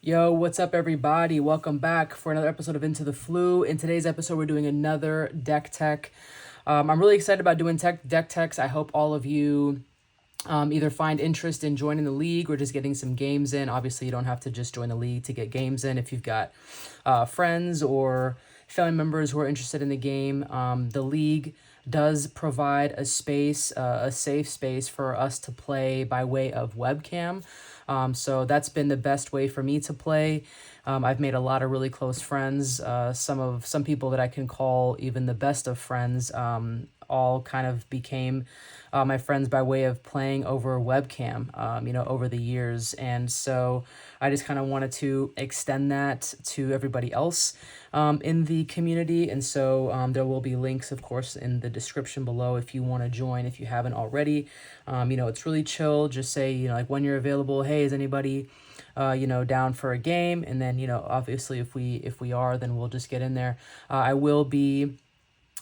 Yo, what's up, everybody? Welcome back for another episode of Into the Flu. In today's episode, we're doing another deck tech. I'm really excited about doing deck techs. I hope all of you either find interest in joining the league or just getting some games in. Obviously, you don't have to just join the league to get games in. If you've got friends or family members who are interested in the game, the league does provide a space, a safe space for us to play by way of webcam. So that's been the best way for me to play. I've made a lot of really close friends. Some people that I can call even the best of friends. All kind of became my friends by way of playing over webcam, over the years. And so I just kind of wanted to extend that to everybody else in the community. And so there will be links, of course, in the description below if you want to join, if you haven't already. It's really chill. Just say, like when you're available, hey, is anybody down for a game? And then, obviously if we are, then we'll just get in there. I will be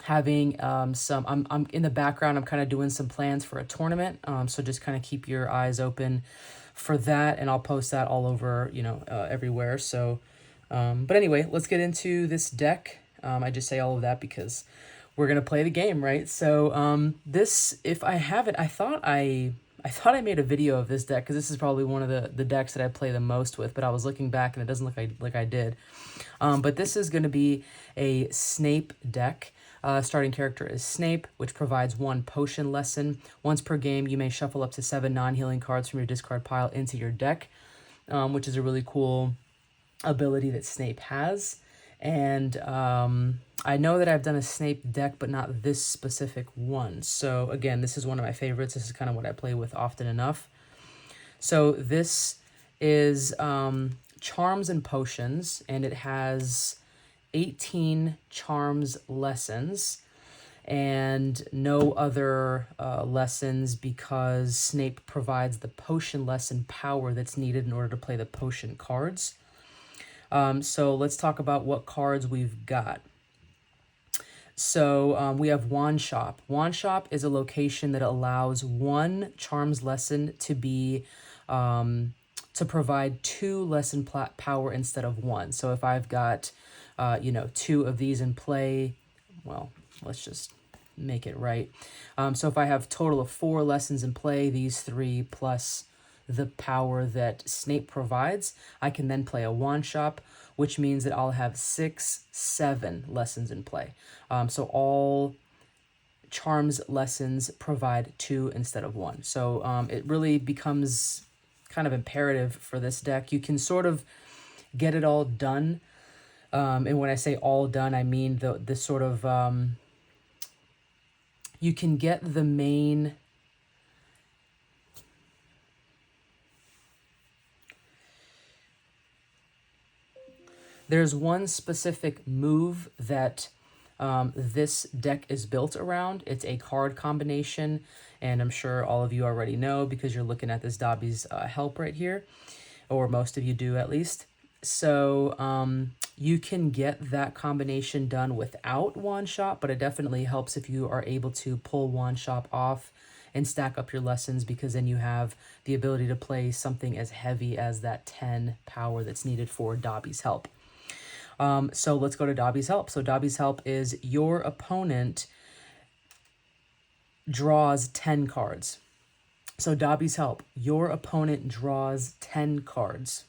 having I'm in the background. I'm kind of doing some plans for a tournament, so just kind of keep your eyes open for that, and I'll post that all over everywhere. So but anyway, let's get into this deck. I just say all of that because we're gonna play the game, right? So this, if I haven't, I thought I made a video of this deck because this is probably one of the decks that I play the most with, but I was looking back and it doesn't look like I did. But this is going to be a Snape deck. Starting character is Snape, which provides 1 potion lesson. Once per game, you may shuffle up to 7 non-healing cards from your discard pile into your deck, which is a really cool ability that Snape has. And I know that I've done a Snape deck, but not this specific one. So again, this is one of my favorites. This is kind of what I play with often enough. So this is Charms and Potions, and it has 18 charms lessons and no other lessons because Snape provides the potion lesson power that's needed in order to play the potion cards. So let's talk about what cards we've got. So we have Wand Shop. Wand Shop is a location that allows 1 charms lesson to be to provide 2 lesson power instead of 1. So if I've got 2 of these in play, well, let's just make it right. So if I have a total of 4 lessons in play, these 3 plus the power that Snape provides, I can then play a Wand Shop, which means that I'll have 6, 7 lessons in play. So all charms lessons provide 2 instead of 1. So it really becomes kind of imperative for this deck. You can sort of get it all done. And when I say all done, I mean the sort of, you can get the main, there's one specific move that this deck is built around. It's a card combination, and I'm sure all of you already know because you're looking at this Dobby's help right here, or most of you do at least. So you can get that combination done without Wand Shop, but it definitely helps if you are able to pull Wand Shop off and stack up your lessons, because then you have the ability to play something as heavy as that 10 power that's needed for Dobby's help. So let's go to Dobby's help. So Dobby's help is your opponent draws 10 cards. So Dobby's help, your opponent draws 10 cards.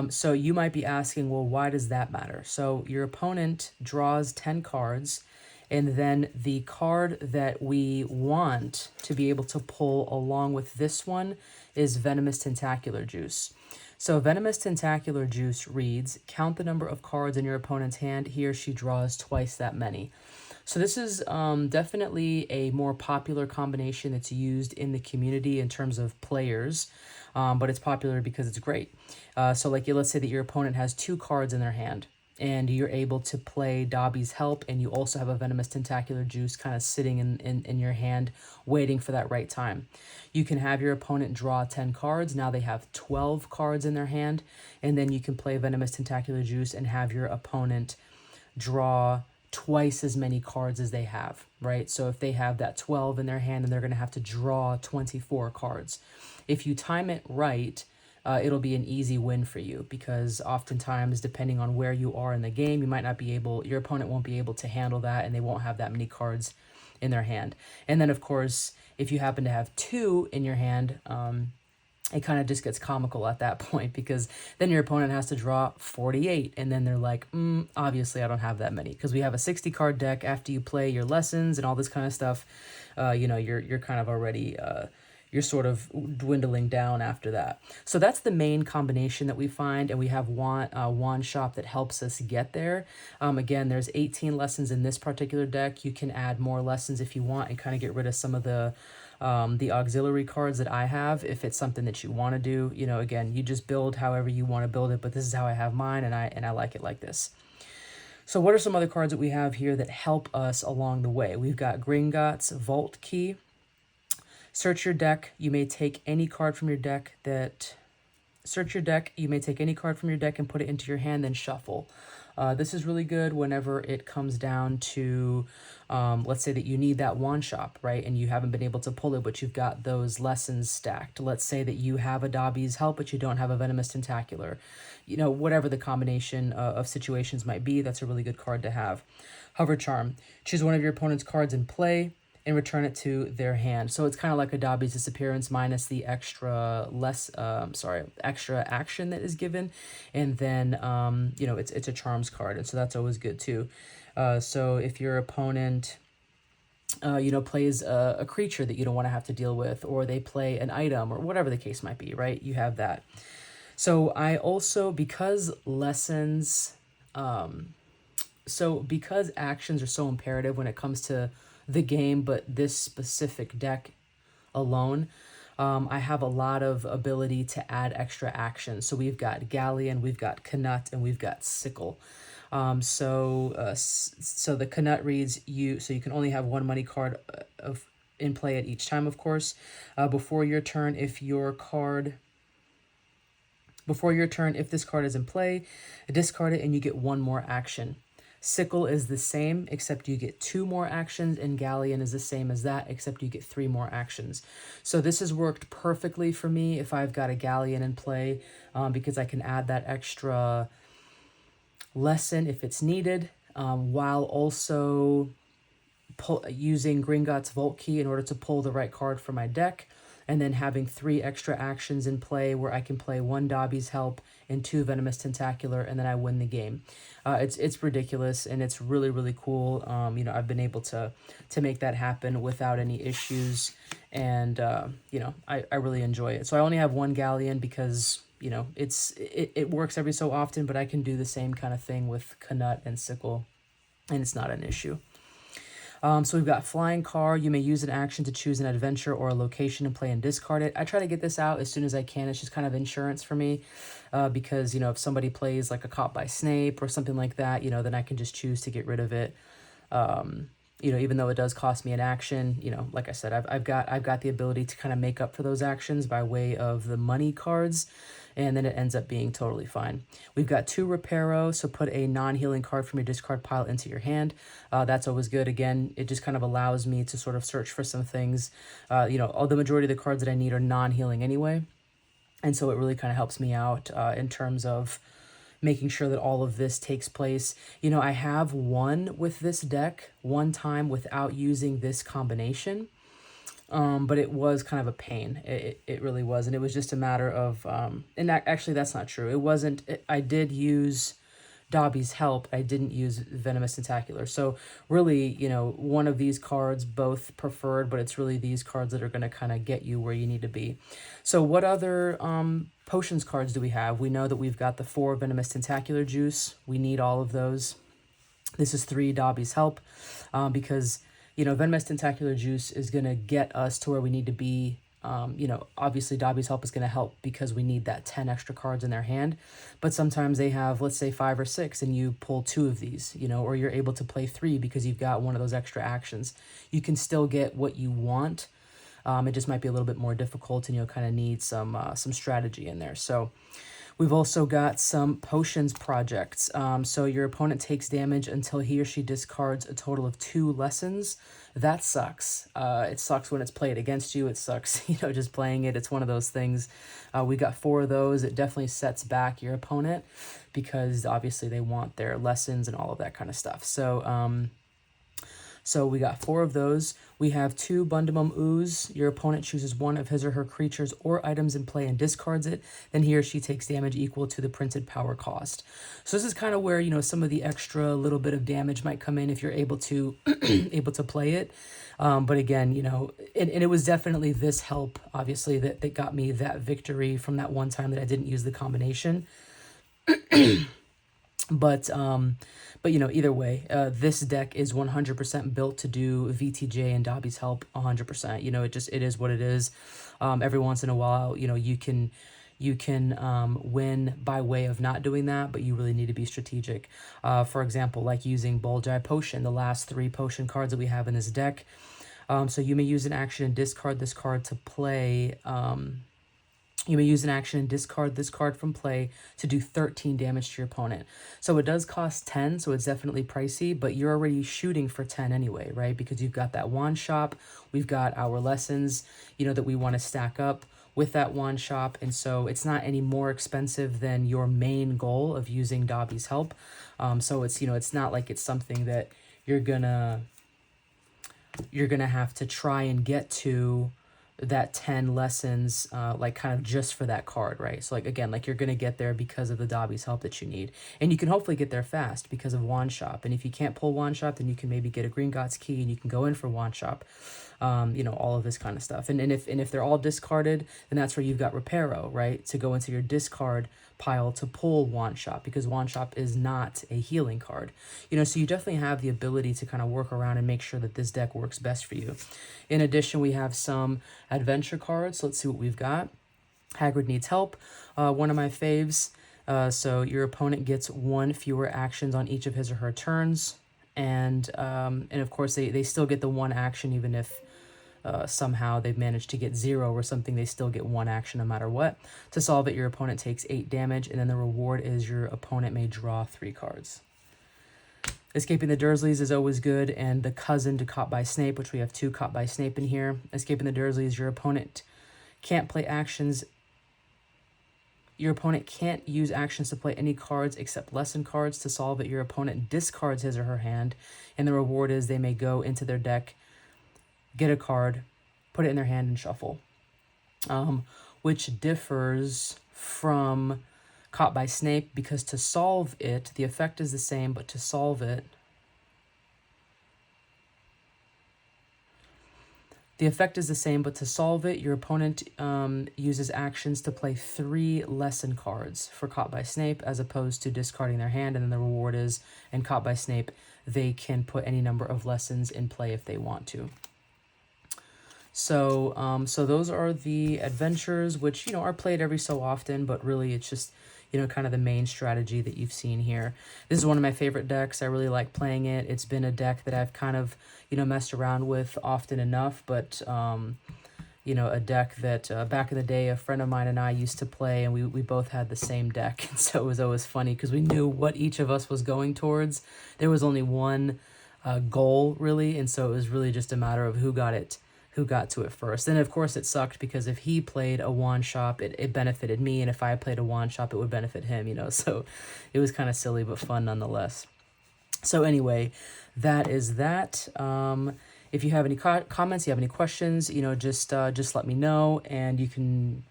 So you might be asking, well, why does that matter? So your opponent draws 10 cards, and then the card that we want to be able to pull along with this one is Venomous Tentacular Juice. So Venomous Tentacular Juice reads, count the number of cards in your opponent's hand. He or she draws twice that many. So this is definitely a more popular combination that's used in the community in terms of players, but it's popular because it's great. So like, let's say that your opponent has 2 cards in their hand, and you're able to play Dobby's help, and you also have a Venomous Tentacular Juice kind of sitting in your hand waiting for that right time. You can have your opponent draw 10 cards. Now they have 12 cards in their hand, and then you can play Venomous Tentacular Juice and have your opponent draw twice as many cards as they have, right? So if they have that 12 in their hand, then they're going to have to draw 24 cards. If you time it right, it'll be an easy win for you, because oftentimes, depending on where you are in the game, you might not be able, your opponent won't be able to handle that, and they won't have that many cards in their hand. And then, of course, if you happen to have two in your hand, it kind of just gets comical at that point, because then your opponent has to draw 48, and then they're like, obviously I don't have that many, because we have a 60 card deck. After you play your lessons and all this kind of stuff, you're kind of already you're sort of dwindling down after that. So that's the main combination that we find, and we have one shop that helps us get there. Again, there's 18 lessons in this particular deck. You can add more lessons if you want and kind of get rid of some of the auxiliary cards that I have, if it's something that you want to do. Again, you just build however you want to build it, but this is how I have mine, and I like it like this. So what are some other cards that we have here that help us along the way? We've got Gringotts Vault Key. Search your deck. You may take any card from your deck Search your deck. You may take any card from your deck and put it into your hand, then shuffle. This is really good whenever it comes down to, let's say that you need that one shop, right? And you haven't been able to pull it, but you've got those lessons stacked. Let's say that you have a Dobby's Help, but you don't have a Venomous Tentacular. Whatever the combination of situations might be, that's a really good card to have. Hover Charm. Choose one of your opponent's cards in play and return it to their hand. So it's kind of like a Dobby's Disappearance minus the extra action that is given, and then it's a charms card, and so that's always good too. So if your opponent plays a creature that you don't want to have to deal with, or they play an item, or whatever the case might be, right? You have that. So I also, because actions are so imperative when it comes to the game, but this specific deck alone, I have a lot of ability to add extra actions. So we've got Galleon, we've got Knut, and we've got Sickle. So the Knut reads you can only have one money card in play at each time, of course. Before your turn, if this card is in play, discard it and you get one more action. Sickle is the same, except you get 2 more actions, and Galleon is the same as that, except you get 3 more actions. So this has worked perfectly for me if I've got a Galleon in play, because I can add that extra lesson if it's needed, while also using Gringotts Vault Key in order to pull the right card for my deck, and then having 3 extra actions in play where I can play 1 Dobby's Help and 2 Venomous Tentacular, and then I win the game. It's ridiculous, and it's really, really cool. I've been able to make that happen without any issues, and I really enjoy it. So I only have 1 Galleon because it works every so often, but I can do the same kind of thing with Knut and Sickle, and it's not an issue. So we've got Flying Car. You may use an action to choose an adventure or a location and play and discard it. I try to get this out as soon as I can. It's just kind of insurance for me, because, if somebody plays like a Caught by Snape or something like that, then I can just choose to get rid of it. Even though it does cost me an action, like I said, I've got the ability to kind of make up for those actions by way of the money cards, and then it ends up being totally fine. We've got 2 Reparo, so put a non-healing card from your discard pile into your hand. That's always good. Again, it just kind of allows me to sort of search for some things. The majority of the cards that I need are non-healing anyway, and so it really kind of helps me out in terms of making sure that all of this takes place. I have won with this deck one time without using this combination, but it was kind of a pain. It really was, and it was just a matter of, actually that's not true. It wasn't, I did use Dobby's Help. I didn't use Venomous Tentacular. So really, one of these cards, both preferred, but it's really these cards that are going to kind of get you where you need to be. So what other potions cards do we have? We know that we've got the 4 Venomous Tentacular Juice. We need all of those. This is 3 Dobby's Help, because, Venomous Tentacular Juice is going to get us to where we need to be. Obviously Dobby's Help is going to help because we need that 10 extra cards in their hand, but sometimes they have, let's say 5 or 6, and you pull 2 of these, or you're able to play 3 because you've got one of those extra actions. You can still get what you want. It just might be a little bit more difficult, and you'll kind of need some strategy in there. So We've also got some potions projects. So your opponent takes damage until he or she discards a total of 2 lessons. That sucks. It sucks when it's played against you. It sucks, just playing it. It's one of those things. We got 4 of those. It definitely sets back your opponent because obviously they want their lessons and all of that kind of stuff. So we got 4 of those. We have 2 Bundamum Ooze. Your opponent chooses one of his or her creatures or items in play and discards it. Then he or she takes damage equal to the printed power cost. So this is kind of where, some of the extra little bit of damage might come in if you're able to able to play it. But again, and it was definitely this help, obviously, that got me that victory from that one time that I didn't use the combination. But either way, this deck is 100% built to do VTJ and Dobby's help 100%. It is what it is. Every once in a while, you can win by way of not doing that, but you really need to be strategic. For example, like using Bulgeye Potion, the last 3 potion cards that we have in this deck. So you may use an action and discard this card to play. You may use an action and discard this card from play to do 13 damage to your opponent. So it does cost 10, so it's definitely pricey, but you're already shooting for 10 anyway, right? Because you've got that wand shop, we've got our lessons, that we want to stack up with that wand shop, and so it's not any more expensive than your main goal of using Dobby's help. So it's, it's not like it's something that you're gonna have to try and get to that 10 lessons like kind of just for that card, right? So again, you're gonna get there because of the Dobby's help that you need, and you can hopefully get there fast because of wand shop. And if you can't pull wand shop, then you can maybe get a Gringotts key and you can go in for wand shop. All of this kind of stuff. And if they're all discarded, then that's where you've got Reparo, right? To go into your discard pile to pull wand shop, because wand shop is not a healing card. So you definitely have the ability to kind of work around and make sure that this deck works best for you. In addition, we have some adventure cards. Let's see what we've got. Hagrid Needs Help, one of my faves. So your opponent gets 1 fewer actions on each of his or her turns. And of course, they still get the 1 action, even if somehow they've managed to get 0 or something, they still get 1 action no matter what. To solve it, your opponent takes 8 damage, and then the reward is your opponent may draw 3 cards. Escaping the Dursleys is always good, and the cousin to Caught by Snape, which we have 2 Caught by Snape in here. Escaping the Dursleys, your opponent can't play actions. Your opponent can't use actions to play any cards except lesson cards. To solve it, your opponent discards his or her hand, and the reward is they may go into their deck, get a card, put it in their hand, and shuffle. Which differs from Caught by Snape, because to solve it, the effect is the same, but to solve it, your opponent uses actions to play 3 lesson cards for Caught by Snape, as opposed to discarding their hand, and then the reward is, in Caught by Snape, they can put any number of lessons in play if they want to. So those are the adventures, which, are played every so often, but really it's just, kind of the main strategy that you've seen here. This is one of my favorite decks. I really like playing it. It's been a deck that I've kind of, messed around with often enough, but, a deck that back in the day, a friend of mine and I used to play, and we both had the same deck. And so it was always funny because we knew what each of us was going towards. There was only one goal, really, and so it was really just a matter of who got to it first. And of course it sucked because if he played a wand shop, it benefited me, and if I played a wand shop, it would benefit him, so it was kind of silly but fun nonetheless. So anyway, that is that. If you have any comments, you have any questions, just let me know, and you can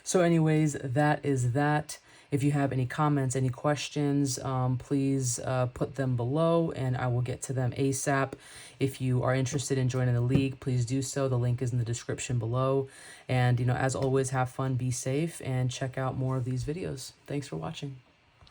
so anyways, that is that. If you have any comments, any questions, please put them below, and I will get to them ASAP. If you are interested in joining the league, please do so. The link is in the description below. And, as always, have fun, be safe, and check out more of these videos. Thanks for watching.